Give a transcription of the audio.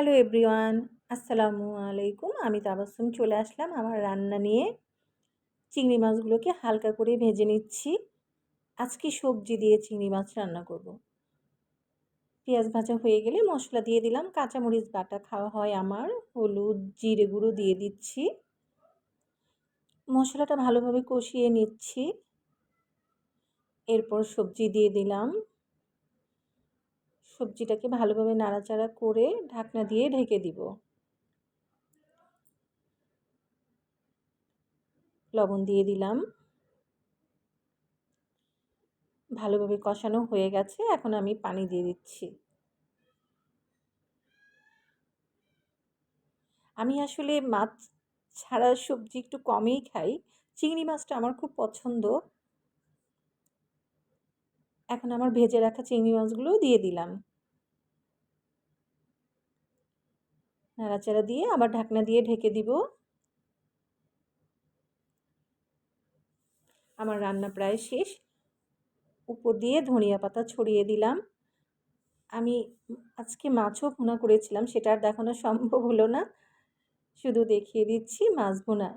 Hello everyone, আসসালামু আলাইকুম। আমি তাবাসসুম চলে আসলাম আমার রান্না নিয়ে। চিংড়ি মাছগুলোকে হালকা করে ভেজে নিচ্ছি। আজকে সবজি দিয়ে চিংড়ি মাছ রান্না করব। পেঁয়াজ ভাজা হয়ে গেলে মশলা দিয়ে দিলাম। কাঁচামরিচ বাটা খাওয়া হয় আমার। হলুদ, জিরে গুঁড়ো দিয়ে দিচ্ছি। মশলাটা ভালোভাবে কষিয়ে নিচ্ছি। এরপর সবজি দিয়ে দিলাম। সবজিটাকে ভালোভাবে নাড়াচাড়া করে ঢাকনা দিয়ে ঢেকে দিব। লবণ দিয়ে দিলাম। ভালোভাবে কষানো হয়ে গেছে। এখন আমি পানি দিয়ে দিচ্ছি। আমি আসলে মাছ ছাড়া সবজি একটু কমই খাই। চিংড়ি মাছটা আমার খুব পছন্দ। এখন আমার ভেজে রাখা চিংড়ি মাছগুলোও দিয়ে দিলাম। নাড়াচাড়া দিয়ে আবার ঢাকনা দিয়ে ঢেকে দিব। আমার রান্না প্রায় শেষ। উপর দিয়ে ধনিয়া পাতা ছড়িয়ে দিলাম। আমি আজকে মাছও ভুনা করেছিলাম, সেটা আর দেখানো সম্ভব হলো না। শুধু দেখিয়ে দিচ্ছি মাছ ভুনা।